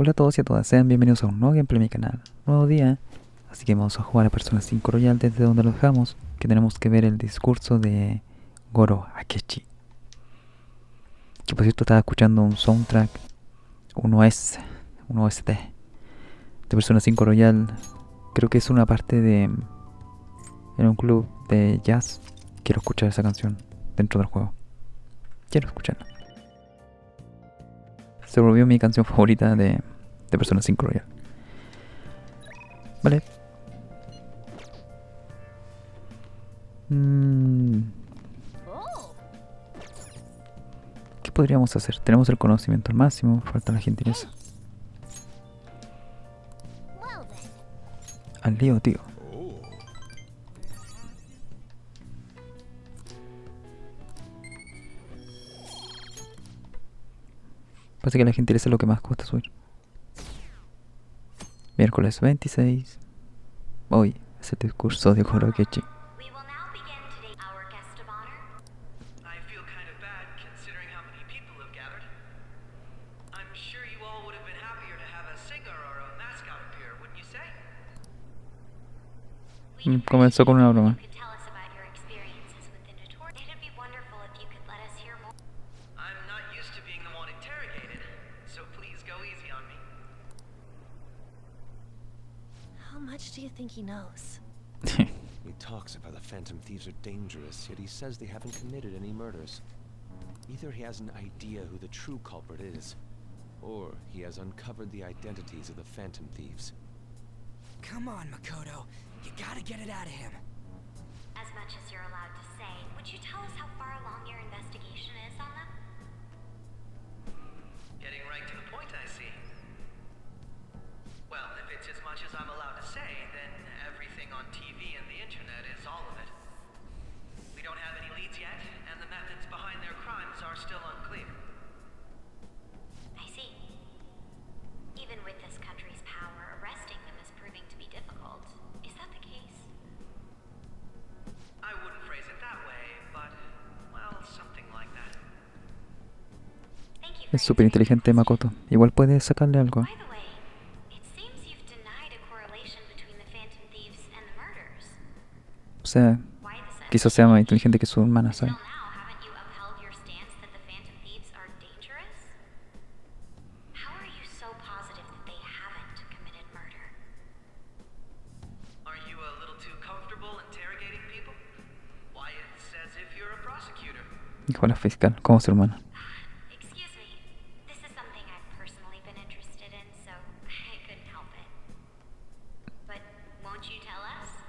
Hola a todos y a todas, sean bienvenidos a un nuevo gameplay en mi canal. Nuevo día, así que vamos a jugar a Persona 5 Royal desde donde lo dejamos, que tenemos que ver el discurso de Goro Akechi. Que por cierto estaba escuchando un soundtrack, un OST de Persona 5 Royal. Creo que es una parte de... en un club de jazz. Quiero escuchar esa canción dentro del juego. Quiero escucharla. Se volvió mi canción favorita de Persona 5 Royal. Vale. ¿Qué podríamos hacer? Tenemos el conocimiento al máximo, falta la gentileza. Al lío, tío. Parece que la gentileza es lo que más cuesta subir. Miércoles 26. Hoy es el discurso de Goro Akechi. Comenzó con una broma. How much do you think he knows? He talks about the Phantom Thieves are dangerous, yet he says they haven't committed any murders. Either he has an idea who the true culprit is, or he has uncovered the identities of the Phantom Thieves. Come on, Makoto. You gotta get it out of him. As much as you're allowed to say, would you tell us how far along your investigation is on them? Getting right to the point, I see. Well, if it's as much as I'm allowed to say, then everything on TV and the internet is all of it. We don't have any leads yet, and the methods behind their crimes are still unclear. I see. Even with this country's power, arresting them is proving to be difficult. Is that the case? I wouldn't phrase it that way, but, well, something like that. Thank you. Es súper inteligente Makoto. Igual puede sacarle algo. By the way, it seems you've denied a correlation between the Phantom Thieves and the murders. O sea, Why the sudden quizás sea más inteligente que su hermana, Until ¿sabes? now, haven't you upheld your stance that the Phantom Thieves are dangerous? How are you so positive that they haven't committed murder? Are you a little too comfortable interrogating people? Why, it's as if you're a prosecutor. Dijo la fiscal, como su hermana. Excuse me. This is something I've personally been interested in, so I couldn't help it. But won't you tell us?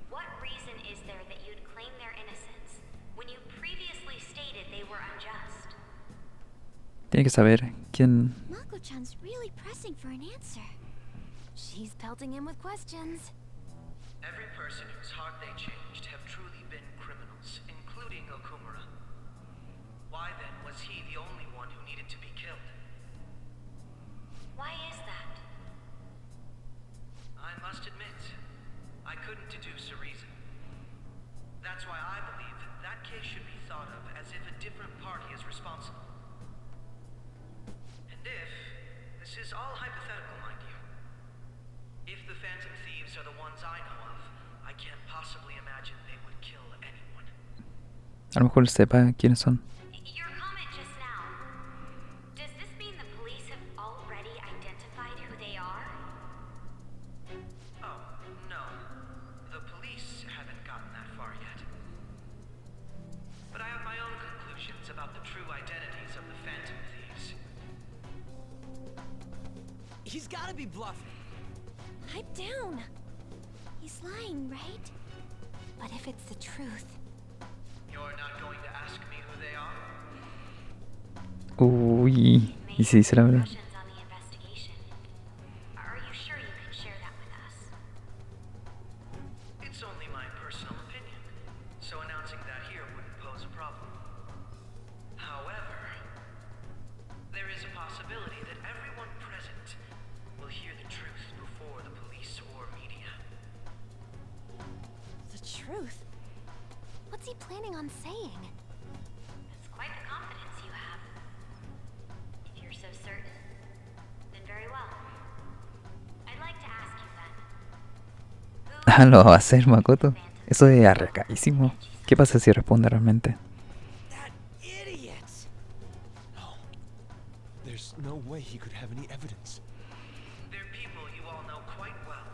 What reason is there that you'd claim their innocence when you previously stated they were unjust? Tiene que saber quién... Mako-chan's really pressing for an answer. She's pelting him with questions. Every person whose heart they changed have truly been criminals, including Okumura. Why then was he the only one who needed to be killed? Why is that? I must admit, I couldn't deduce a reason. That's why I believe that case should be thought of as if a different party is responsible. And if, this is all hypothetical, mind you, if the Phantom Thieves are the ones I know of, I can't possibly imagine they would kill anyone. A lo mejor sepa quiénes son. Your comment just now. Does this mean the police have already identified who they are? Oh, no. The police haven't gotten that far yet. But I have my own conclusions about the true identities of the Phantom Thieves. He's gotta be bluffing. Pipe down. He's lying, right? But if it's the truth, You're not going to ask me who they are? Uy, y si dice la verdad. Impressions on the investigation. Are you sure you can share that with us? It's only my personal opinion, so announcing that here wouldn't pose a problem. However, there is a possibility that everyone present will hear the truth before the police or media. the truth. What's he planning on saying? That's quite the confidence you have. If you're so certain. Ah, lo va a hacer Makoto. Eso es arriesgadísimo. ¿Qué pasa si responde realmente? That idiot! No. There's no way he could have any evidence. They're people you all know quite well.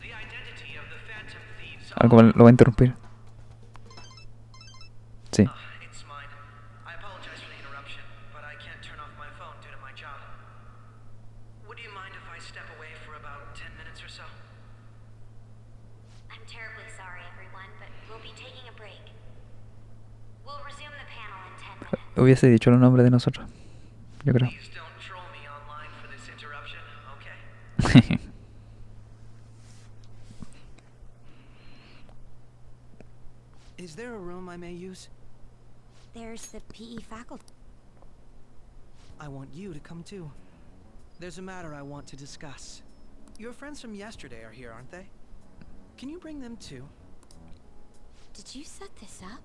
The identity of the Phantom Thieves Algo lo va a interrumpir. Sí. It's mine. I apologize for the interruption, but I can't turn off my phone due to my job. Would you mind if I step away for about 10 minutes or so? I'm terribly sorry, everyone, but we'll be taking a break. We'll resume the panel in 10 minutes. Hubiese dicho los nombres de nosotros. Yo creo. Please don't troll me online for this interruption, okay? Is there a room I may use? There's the PE faculty. I want you to come too. There's a matter I want to discuss. Your friends from yesterday are here, aren't they? Can you bring them too? Did you set this up?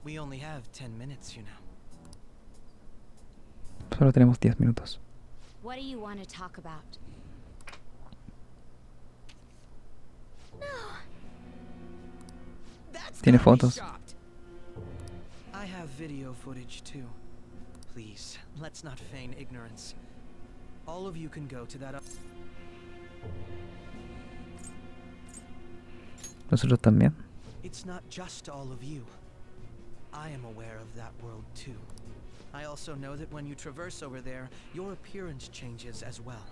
We only have 10 minutes, you know. Solo tenemos 10 minutos. What do you want to talk about? No. Tiene fotos. I have video footage too. Please, let's not feign ignorance. All of you can go to that. Nosotros también. It's not just all of you. I am aware of that world too. I also know that when you traverse over there, your appearance changes as well.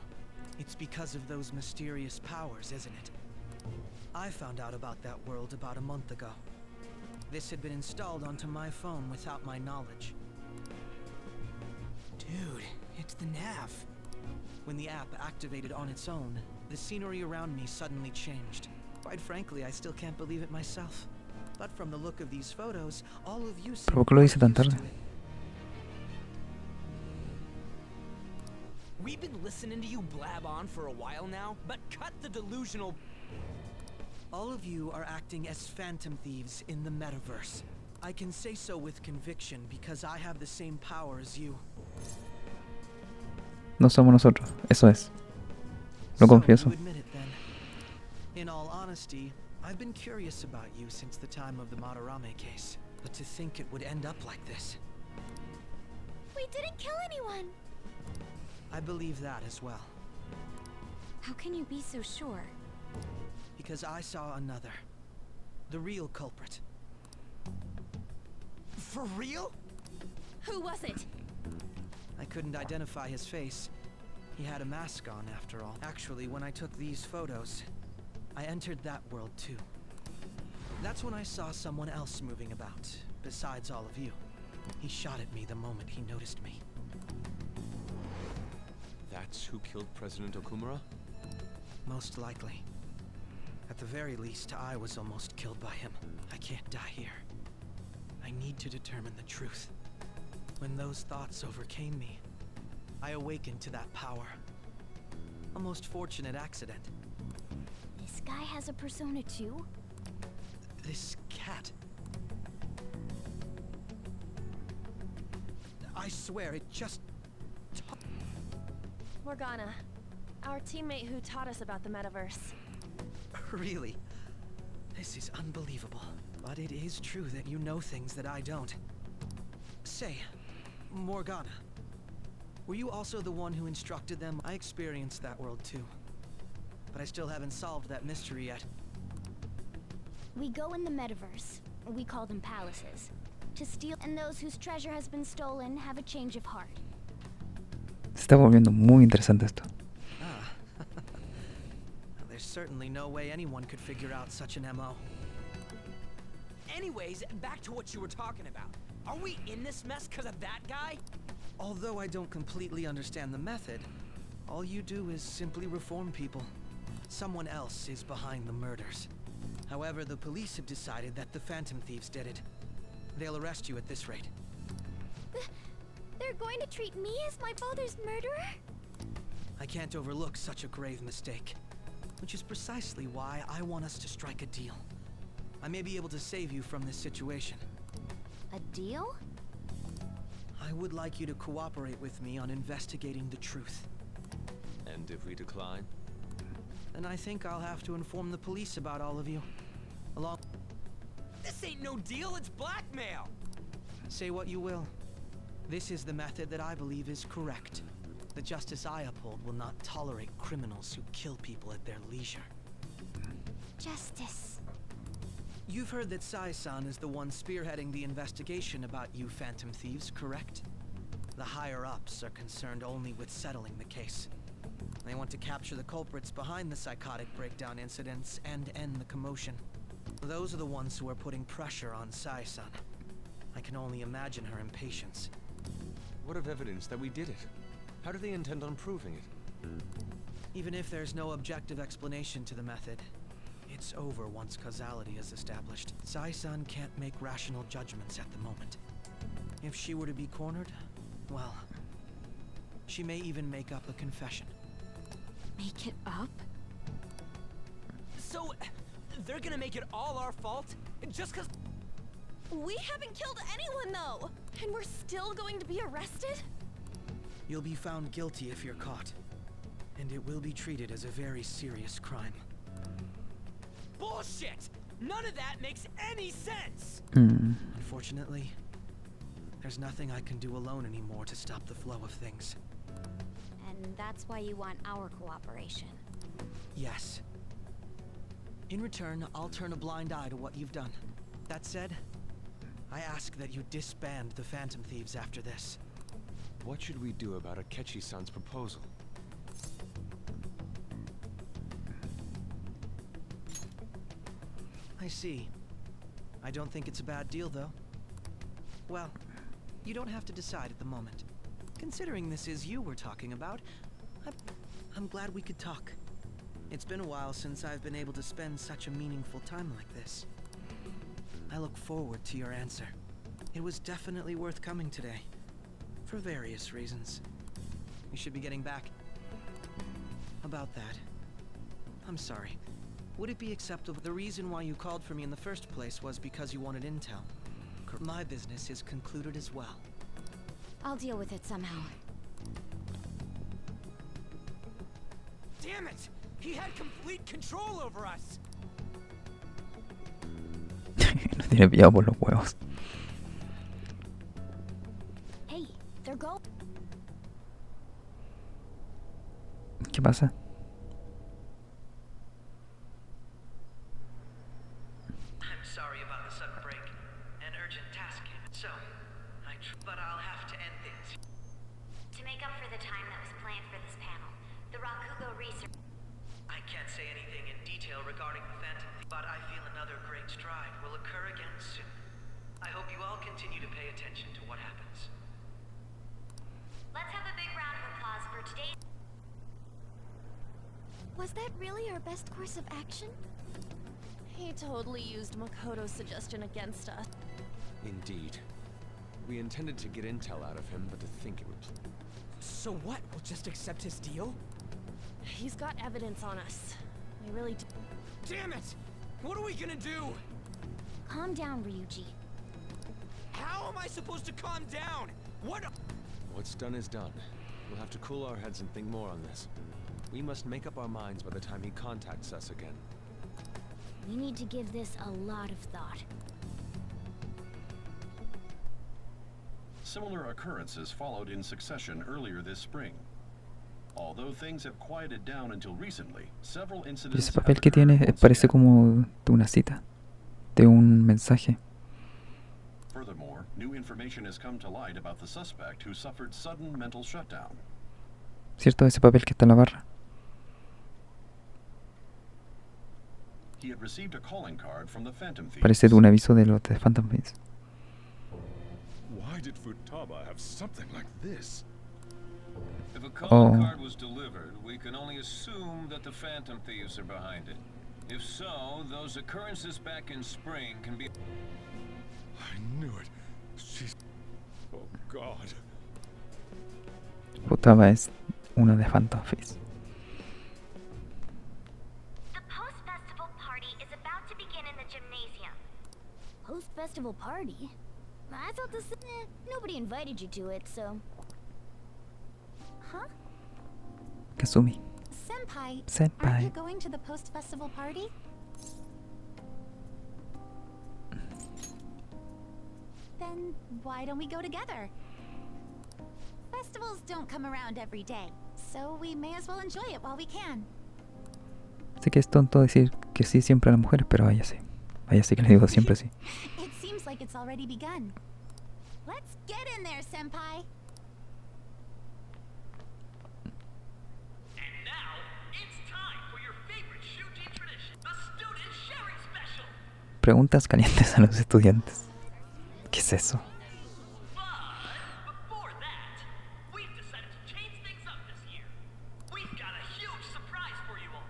It's because of those mysterious powers, isn't it? I found out about that world about a month ago. This had been installed onto my phone without my knowledge. Dude, it's the nav. When the app activated on its own, the scenery around me suddenly changed. Quite frankly, I still can't believe it myself. But from the look of these photos, all of you seem ¿Pero por qué lo dice tan quite used tarde? to it. We've been listening to you blab on for a while now, but cut the delusional. All of you are acting as phantom thieves in the metaverse. I can say so with conviction because I have the same power as you. No somos nosotros. Eso es. Lo So confieso. you admit it then. In all honesty, I've been curious about you since the time of the Madarame case. But to think it would end up like this. We didn't kill anyone. I believe that as well. How can you be so sure? Because I saw another. The real culprit. For real? Who was it? I couldn't identify his face. He had a mask on after all. Actually, when I took these photos, I entered that world too. That's when I saw someone else moving about, besides all of you. He shot at me the moment he noticed me. That's who killed President Okumura? Most likely. At the very least, I was almost killed by him. I can't die here. I need to determine the truth. When those thoughts overcame me, I awakened to that power. A most fortunate accident. This guy has a persona too? This cat. I swear, it just... Morgana, our teammate who taught us about the metaverse. Really? This is unbelievable. But it is true that you know things that I don't. Say, Morgana, were you also the one who instructed them? I experienced that world too. But I still haven't solved that mystery yet. We go in the metaverse. We call them palaces. To steal, and those whose treasure has been stolen have a change of heart. Se está volviendo muy interesante esto. Ah. There's certainly no way anyone could figure out such an MO. Anyways, back to what you were talking about. Are we in this mess because of that guy? Although I don't completely understand the method, all you do is simply reform people. Someone else is behind the murders. However, the police have decided that the Phantom Thieves did it. They'll arrest you at this rate. They're going to treat me as my father's murderer? I can't overlook such a grave mistake. Which is precisely why I want us to strike a deal. I may be able to save you from this situation. A deal? I would like you to cooperate with me on investigating the truth. And if we decline? then I think I'll have to inform the police about all of you. Along. This ain't no deal, it's blackmail! Say what you will. This is the method that I believe is correct. The justice I uphold will not tolerate criminals who kill people at their leisure. Justice. You've heard that Sai-san is the one spearheading the investigation about you phantom thieves, correct? The higher-ups are concerned only with settling the case. They want to capture the culprits behind the psychotic breakdown incidents and end the commotion. Those are the ones who are putting pressure on Sai-san. I can only imagine her impatience. What of evidence that we did it? How do they intend on proving it? Even if there's no objective explanation to the method, it's over once causality is established. Sai-san can't make rational judgments at the moment. If she were to be cornered, well, she may even make up a confession. Make it up? So, they're gonna make it all our fault? Just cause... We haven't killed anyone, though! And we're still going to be arrested? You'll be found guilty if you're caught. And it will be treated as a very serious crime. Bullshit! None of that makes any sense! Unfortunately, there's nothing I can do alone anymore to stop the flow of things. And that's why you want our cooperation. Yes. In return, I'll turn a blind eye to what you've done. That said, I ask that you disband the Phantom Thieves after this. What should we do about Akechi-san's proposal? I see. I don't think it's a bad deal, though. Well, you don't have to decide at the moment. Considering this is you we're talking about, I'm glad we could talk. It's been a while since I've been able to spend such a meaningful time like this. I look forward to your answer. It was definitely worth coming today. For various reasons. We should be getting back. About that. I'm sorry. Would it be acceptable? The reason why you called for me in the first place was because you wanted intel. My business is concluded as well. I'll deal with it somehow. Damn it! He had complete control over us! Nos tiene pillado por los huevos. Hey, they're go. ¿Qué pasa? I'm sorry about the sudden break. An urgent task came in. So, but I'll have to end things. To make up for the time that was planned for this panel, the Rakugo research... I can't say anything in detail regarding the Phantom, but I feel another great stride will occur again soon. I hope you all continue to pay attention to what happens. Let's have a big round of applause for today's... Was that really our best course of action? He totally used Makoto's suggestion against us. Indeed. We intended to get intel out of him, but to think it would... So what? We'll just accept his deal? He's got evidence on us. We really do. Damn it! What are we gonna do? Calm down, Ryuji. How am I supposed to calm down? What? What's done is done. We'll have to cool our heads and think more on this. We must make up our minds by the time he contacts us again. We need to give this a lot of thought. Similar occurrences followed in succession earlier this spring. Although things have quieted down until recently, several Y incidents ese papel que tiene parece como de una cita, de un mensaje. Furthermore, new information has come to light about the suspect who suffered sudden mental shutdown. ¿Cierto? Ese papel que está en la barra. He had received a calling card from the Phantom Thieves. Parece de un aviso de los de Phantom Thieves. Why did Futaba have something like this? If a calling Oh. card was delivered, we can only assume that the Phantom Thieves are behind it. If so, those occurrences back in spring can be... I knew it. She's... Oh, God. Futaba es una de Phantom Thieves. The post-festival party is about to begin in the gymnasium. Post-festival party? I thought this... nobody invited you to it, so... Huh? Kazumi. Senpai Aren't you Senpai. going to the post-festival party? Then why don't we go together? Festivals don't come around every day, so we may as well enjoy it while we can. Sé que es tonto decir que sí siempre a las mujeres, pero vaya sí. Vaya sí que le digo siempre sí. It seems like it's already begun. Let's get in there, senpai. And now, it's time for your favorite shooting tradition, the student sharing special. Preguntas calientes a los estudiantes. ¿Qué es eso? But before that, we've decided to change things up this year. We've got a huge surprise for you all.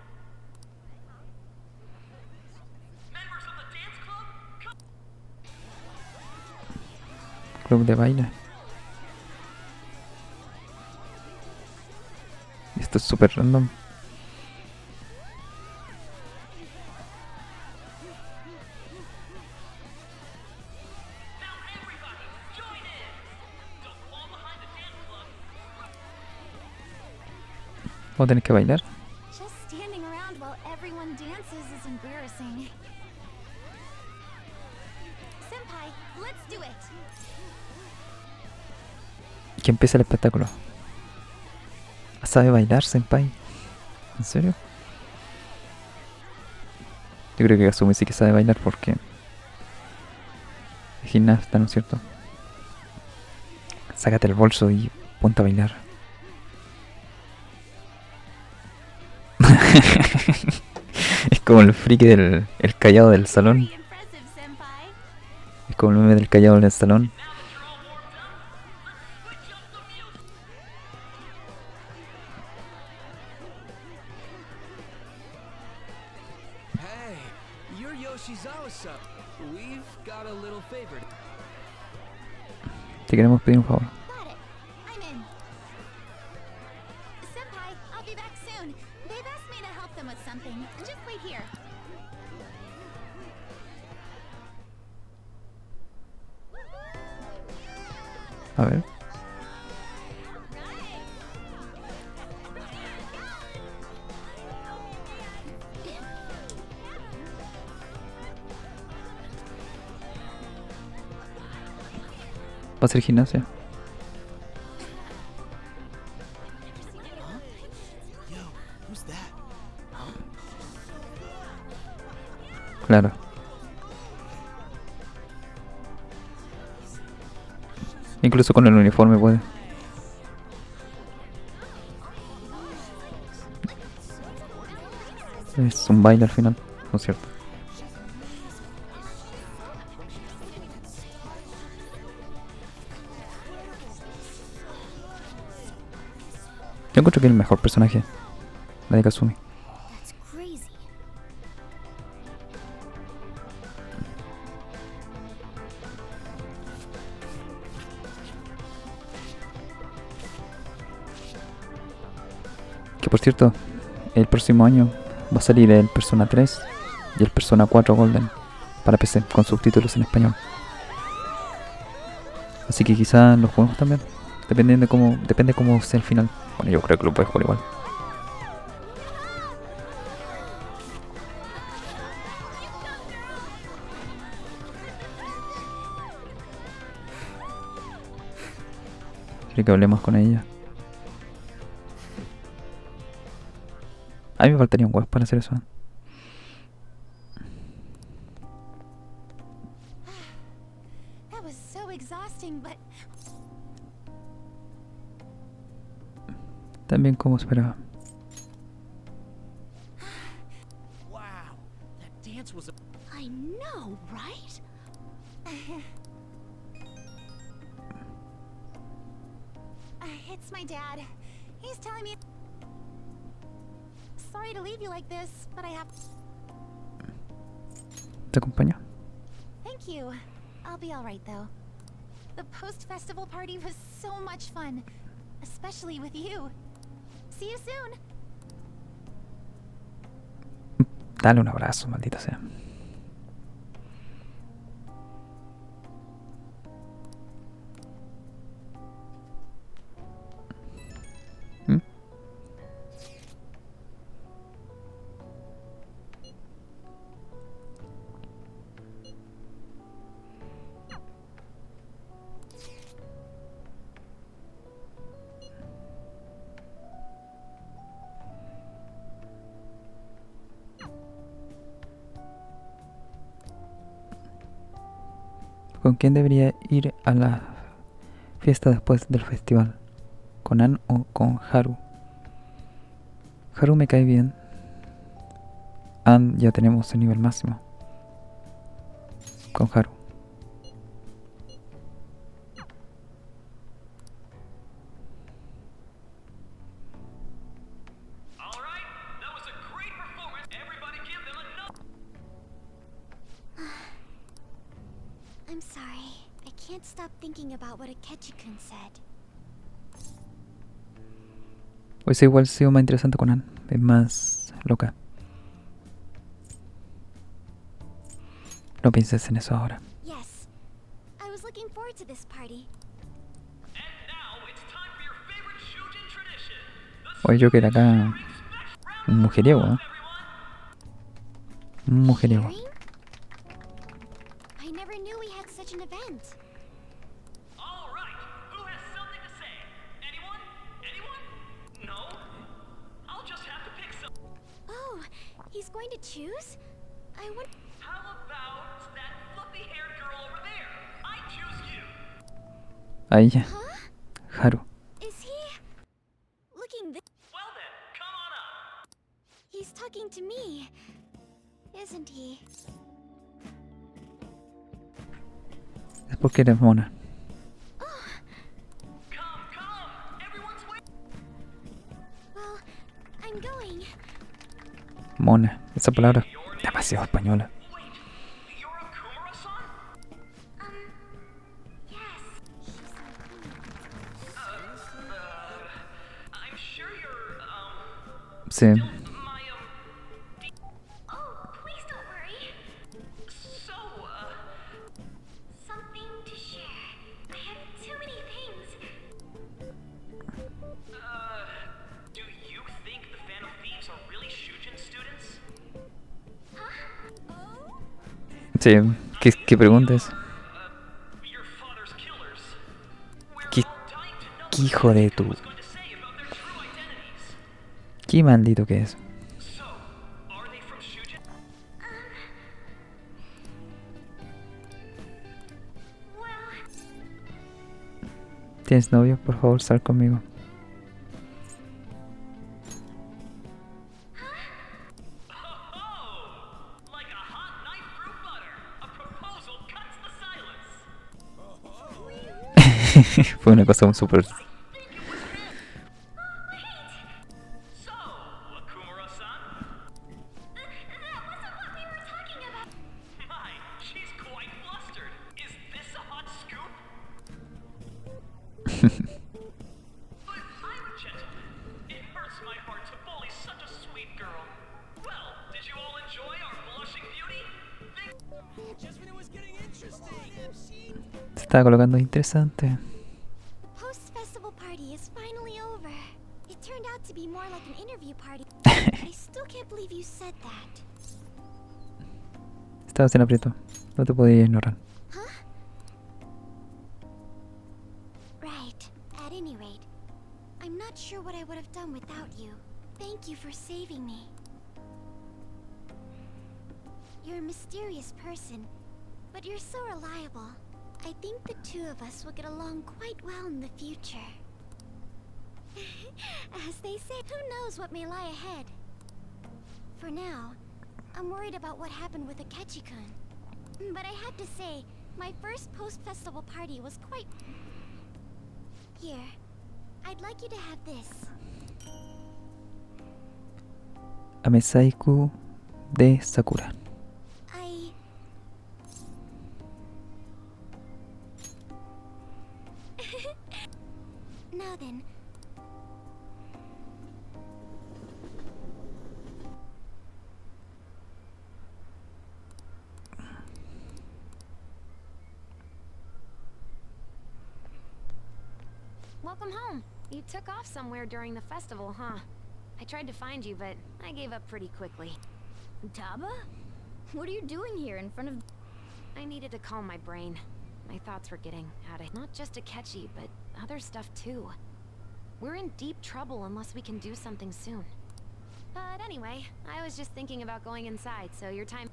Members of the dance club, come. Club de baile. Esto es súper random. Now everybody, join in. Don't fall behind the dance club. ¿Vamos a tener que bailar? Just standing around while everyone dances is embarrassing. Senpai, let's do it. Que empiece el espectáculo. ¿Sabe bailar, senpai? ¿En serio? Yo creo que Kasumi sí que sabe bailar porque es gimnasta, ¿no es cierto? Sácate el bolso y ponte a bailar. Es como el friki del el callado del salón. Pretty impressive, senpai. Es como el meme del callado del salón. Hey, you're Yoshizawa-san. We've got a little favor. Te queremos pedir un favor. Got it. I'm in. Senpai, I'll be back soon. They've asked me to help them with something. Just wait here. A ver. Va a ser gimnasia. Yo, who's that? Claro. Incluso con el uniforme puede. Es un baile al final, ¿no es cierto? Yo encuentro que es el mejor personaje, la de Kasumi. That's crazy. Que por cierto, el próximo año va a salir el Persona 3 y el Persona 4 Golden para PC con subtítulos en español. Así que quizás los juguemos también, dependiendo de cómo, depende cómo sea el final. Bueno, yo creo que lo puedes jugar igual. Quiero que hablemos con ella. A mí me faltaría un web para hacer eso. That was so exhausting, but También como esperaba. Wow, that dance was a... I know, right? It's my dad. He's telling me. Sorry to leave you like this, but I have. ¿Te acompaño? Thank you. I'll be all right though. The post-festival party was so much fun, especially with you. See you soon. Dale un abrazo, maldita sea. ¿Con quién debería ir a la fiesta después del festival? ¿Con Ann o con Haru? Haru me cae bien. Ann ya tenemos el nivel máximo. Con Haru. I'm sorry. I can't stop thinking about what Akechi-kun said. Hubiese igual sido más interesante con Ann. Es más loca. No pienses en eso ahora. Yes. I was looking forward to this party. Oye, yo que era acá un mujeriego, ¿eh? Un mujeriego. Hearing? I never knew we had such an event. All right, who has something to say? Anyone? Anyone? No? I'll just have to pick some. Oh, he's going to choose? I want. How about that fluffy-haired girl over there? I choose you. Ahí ya. Huh? Haru. Is he looking this? Well then, come on up. He's talking to me, isn't he? Es porque eres mona. Come, come. Everyone's waiting. Well, I'm going. Mona. Esa palabra es demasiado española. Wait, you're Okumura-san? Yes. I'm sure you're, Sí. my, Oh, please don't worry. so, Something to share. I have too many things. do you think the Phantom Thieves are really Shujin students? Huh? Oh? Sí. ¿Qué preguntas? Your father's killers. We're ¿Qué, all dying to know qué hijo de tu? what's going to say about their true identities. Qué maldito que es. So, are they from Shujin? Well, ¿Tienes novio? Por favor, sal conmigo. Oh, like a hot knife through butter. A proposal cuts the silence. Fue una cosa súper. So, Okumura-san? that wasn't what we were talking about. My, she's quite flustered. Is this a hot scoop? But I'm a gentleman. It hurts my heart to bully such a sweet girl. Well, did you all enjoy our blushing beauty? Just when it was getting interesting. Se estaba colocando interesante. Post-festival party is finally over. It turned out to be more like an interview party. I still can't believe you said that. Estabas en aprieto. No te podía ignorar. Huh? Right. At any rate, I'm not sure what I would have done without you. Thank you for saving me. You're a mysterious person, but you're so reliable. I think the two of us will get along quite well in the future. As they say, who knows what may lie ahead? For now, I'm worried about what happened with Akechi-kun. But I have to say, my first post-festival party was quite... Here, I'd like you to have this. Amesaiku de Sakura. Now then. Welcome home. You took off somewhere during the festival, huh? I tried to find you, but I gave up pretty quickly. Taba? What are you doing here in front of... I needed to calm my brain. My thoughts were getting out of... Not just Akechi, but other stuff too. We're in deep trouble unless we can do something soon. But anyway, I was just thinking about going inside, so your time...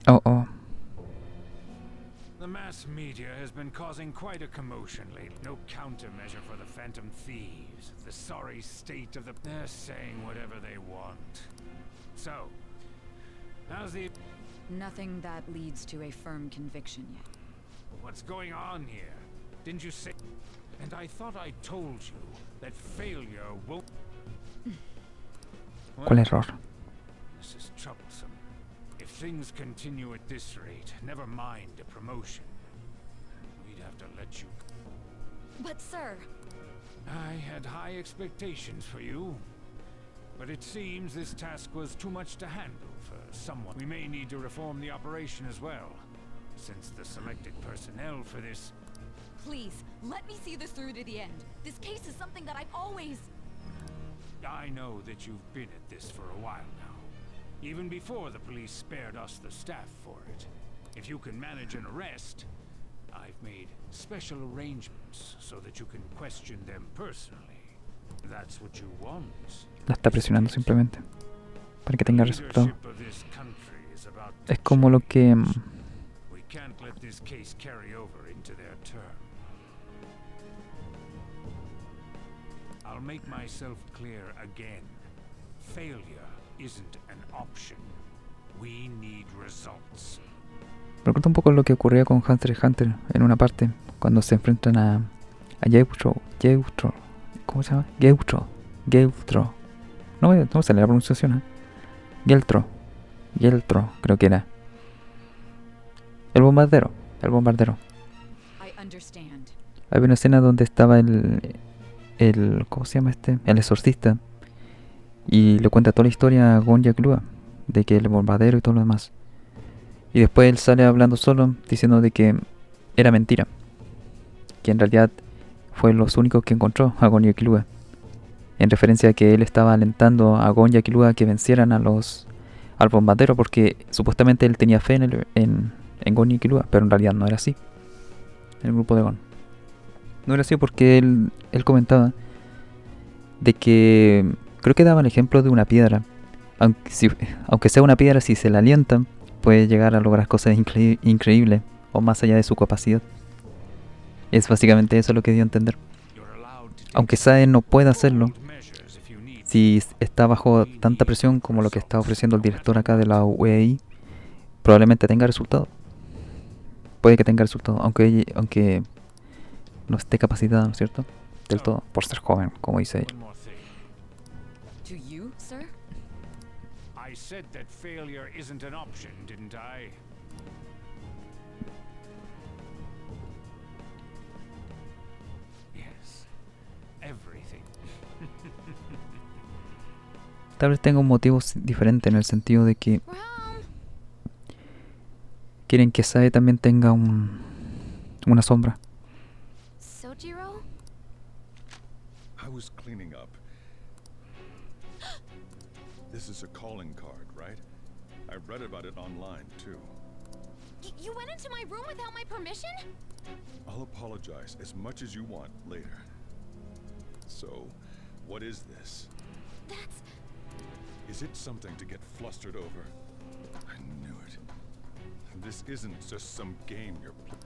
Oh, oh. The mass media has been causing quite a commotion lately. No countermeasure for the Phantom Thieves. The sorry state of the... They're saying whatever they want. So, how's the... Nothing that leads to a firm conviction yet. What's going on here? Didn't you say... And I thought I told you that failure won't... ¿Cuál error? This is troublesome. If things continue at this rate, never mind a promotion. We'd have to let you... But sir... I had high expectations for you. But it seems this task was too much to handle for someone. We may need to reform the operation as well, since the selected personnel for this... Please, let me see this through to the end. This case is something that I've always... I know that you've been at this for a while now. Even before the police spared us the staff for it. If you can manage an arrest, I've made special arrangements so that you can question them personally. That's what you want. La está presionando simplemente para que tenga resultado. Es como lo que... We can't let this case carry over into their term. I'll make myself clear again. Failure isn't an option. We need results. Me recuerda un poco lo que ocurría con Hunter x Hunter en una parte, cuando se enfrentan a Yeutro. ¿Cómo se llama? Geutro. No sale la pronunciación, ¿eh? Geltro, creo que era. El bombardero. Había una escena donde estaba el ¿cómo se llama este? El exorcista. Y le cuenta toda la historia a Gon Yaklua, de que el bombardero y todo lo demás. Y después él sale hablando solo, diciendo de que era mentira. Que en realidad fue los únicos que encontró a Gon Yaklua. En referencia a que él estaba alentando a Gon Yaklua a que vencieran al bombardero, porque supuestamente él tenía fe en Gon Yaklua, pero en realidad no era así. En el grupo de Gon. No era así porque él comentaba de que... Creo que daba el ejemplo de una piedra. Aunque sea una piedra, si se la alientan, puede llegar a lograr cosas increíbles o más allá de su capacidad. Es básicamente eso lo que dio a entender. Aunque Sae no pueda hacerlo, si está bajo tanta presión como lo que está ofreciendo el director acá de la UEI, probablemente tenga resultado. Puede que tenga resultado, aunque no esté capacitado, ¿no es cierto? Del todo, por ser joven, como dice ella. To you, sir? I said that failure isn't an option, didn't I? Yes. Everything. Tal vez tenga un motivo diferente en el sentido de que quieren que Sae también tenga una sombra. Sojiro? I was cleaning up. This is a calling card, right? I read about it online, too. You went into my room without my permission? I'll apologize as much as you want later. So, what is this? That's... Is it something to get flustered over? I knew it. This isn't just some game you're playing.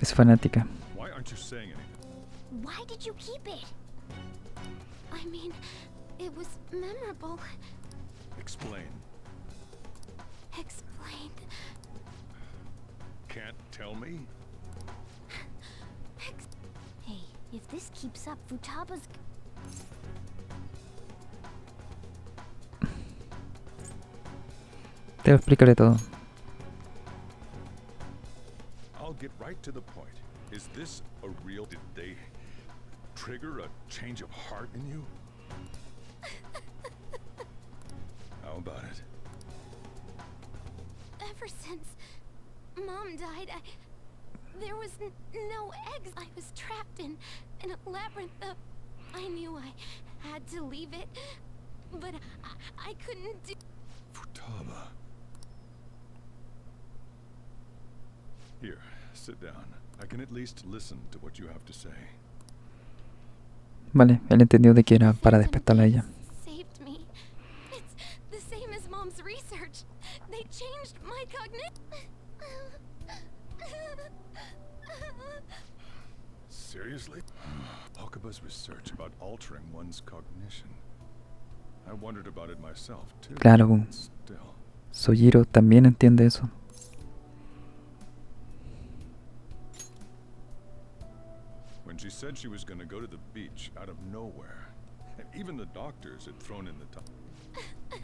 Es fanática. Why aren't you saying anything? Why did you keep it? I mean, it was memorable. Explain. Explain. Can't tell me? Hey, if this keeps up, Futaba's... Te explicaré todo. I'll get right to the point. Is this a real... Did they trigger a change of heart in you? How about it? Ever since Mom died, there was no eggs. I was trapped in a labyrinth of... I knew I had to leave it, but I couldn't do... Futaba. Here, sit down. I can at least listen to what you have to say. Vale, él entendió de que era para despertarla a ella. Saved me. It's the same as Mom's research. They changed my cognition. Seriously? Okaba's research about altering one's cognition. I wondered about it myself too. Claro, Still. Sojiro también entiende eso. When she said she was going to go to the beach out of nowhere, and even the doctors had thrown in the time.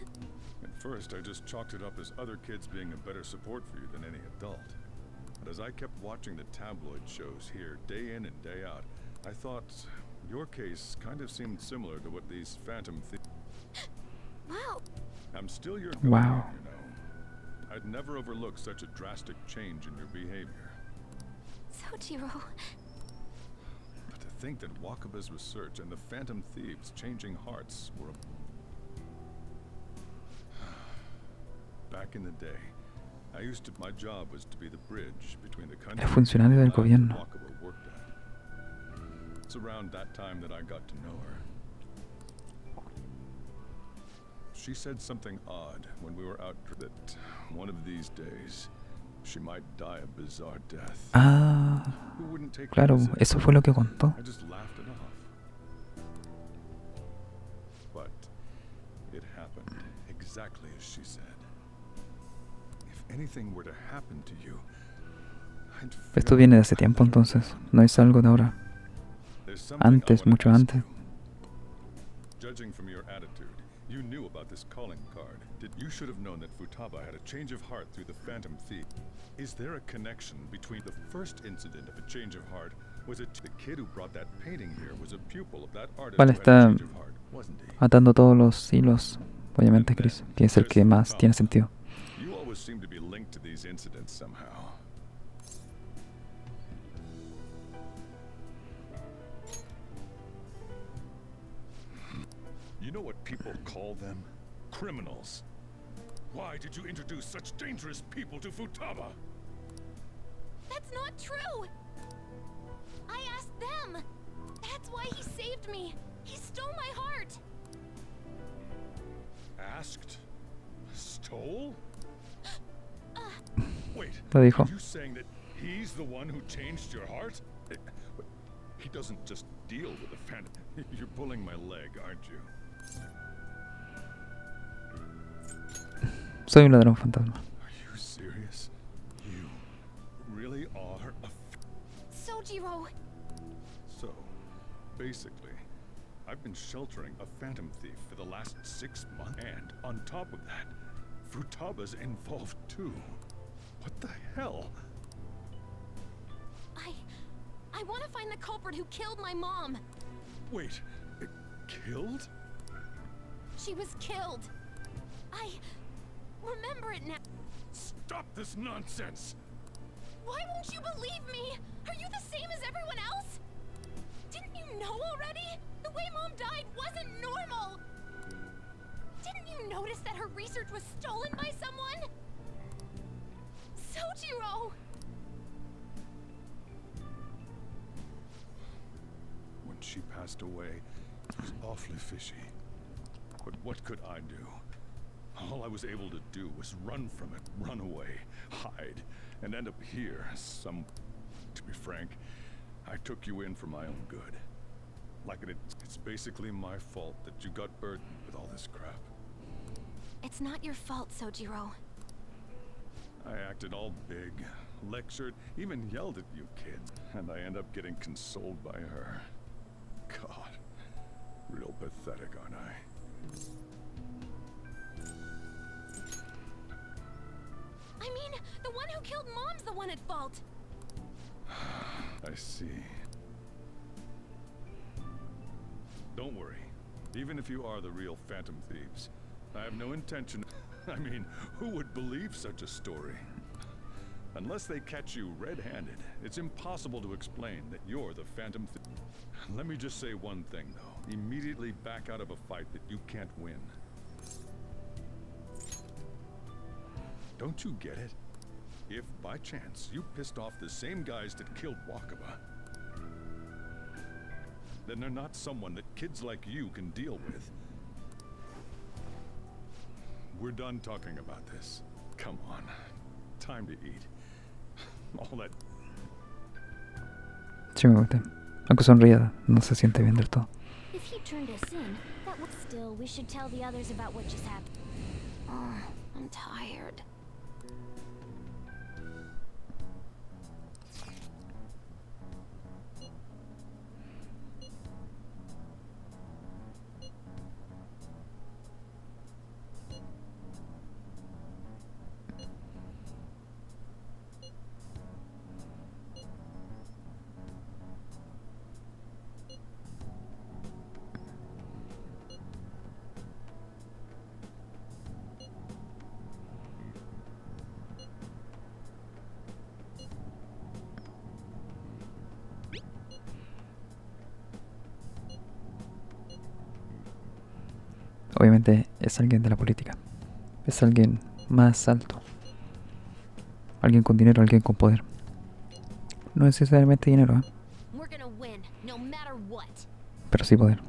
At first, I just chalked it up as other kids being a better support for you than any adult. But as I kept watching the tabloid shows here, day in and day out, I thought your case kind of seemed similar to what these phantom thieves. Wow. I'm still your Wow. guardian, you know. I'd never overlook such a drastic change in your behavior. Sojiro. But to think that Wakaba's research and the phantom thieves changing hearts were back in the day, my job was to be the bridge between the country Era funcionario del and the gobierno. land Wakaba worked at. It's around that time that I got to know her. She said something odd when we were out that one of these days she might die a bizarre death. Ah, Who wouldn't take claro, the visit? eso fue lo que contó. I just laughed it off. But it happened exactly as she said. If anything were to happen to you, I'd Esto viene de hace tiempo entonces, no es algo de ahora. There's something I Antes, wanna mucho ask antes. you. Judging from your attitude, you knew about this calling card. You should have known that Futaba had a change of heart through the Phantom Thief. Is there a connection between the first incident of a change of heart? Was it the kid who brought that painting here was a pupil of that artist ¿Cuál who had a está change of heart, wasn't he? atando todos los hilos? Obviamente Cris, que es el que más tiene sentido. You always seem to be linked to these incidents somehow. You know what people call them? Criminals. Why did you introduce such dangerous people to Futaba? That's not true! I asked them! That's why he saved me! He stole my heart! Asked? Stole? Wait, Lo dijo. are you saying that he's the one who changed your heart? He doesn't just deal with the phantom. You're pulling my leg, aren't you? Soy un ladrón fantasma. Are you serious? You really are a Sojiro! So, basically, I've been sheltering a phantom thief for the last 6 months, and on top of that, Futaba's involved too. What the hell? I want to find the culprit who killed my mom! Wait, killed? She was killed! I remember it now. Stop this nonsense! Why won't you believe me? Are you the same as everyone else? Didn't you know already? The way Mom died wasn't normal! Didn't you notice that her research was stolen by someone? Sojiro! When she passed away, it was awfully fishy. But what could I do? All I was able to do was run from it, run away, hide, and end up here. To be frank, I took you in for my own good. It's basically my fault that you got burdened with all this crap. It's not your fault, Sojiro. I acted all big, lectured, even yelled at you kids, and I end up getting consoled by her. God, real pathetic, aren't I? I mean, the one who killed Mom's the one at fault. I see. Don't worry. Even if you are the real Phantom Thieves, I have no intention. I mean, who would believe such a story? Unless they catch you red-handed, it's impossible to explain that you're the Phantom Thief. Let me just say one thing, though. Immediately back out of a fight that you can't win. Don't you get it? If, by chance, you pissed off the same guys that killed Wakaba, then they're not someone that kids like you can deal with. We're done talking about this. Come on. Time to eat. All that... Sí, me gusta. Aunque sonría, no se siente bien del todo. If he turned us in, that would still, we should tell the others about what just happened. I'm tired. Obviamente es alguien de la política. Es alguien más alto. Alguien con dinero, alguien con poder. No necesariamente dinero, ¿eh? We're gonna win, no matter what. Pero sí poder.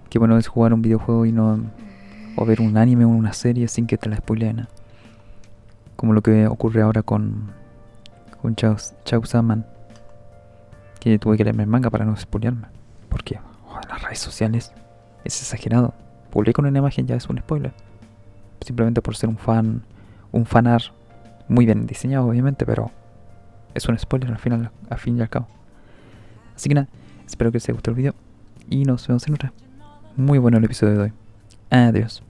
Qué bueno es jugar un videojuego y no... o ver un anime o una serie sin que te la spoileen, ¿eh? Como lo que ocurre ahora con Chainsaw, que tuve que leerme el manga para no spoilearme. Porque en las redes sociales es exagerado. Publicar una imagen ya es un spoiler. Simplemente por ser un fanart muy bien diseñado, obviamente, pero es un spoiler al fin y al cabo. Así que nada, espero que les haya gustado el video y nos vemos en otra. Muy bueno el episodio de hoy. Adiós.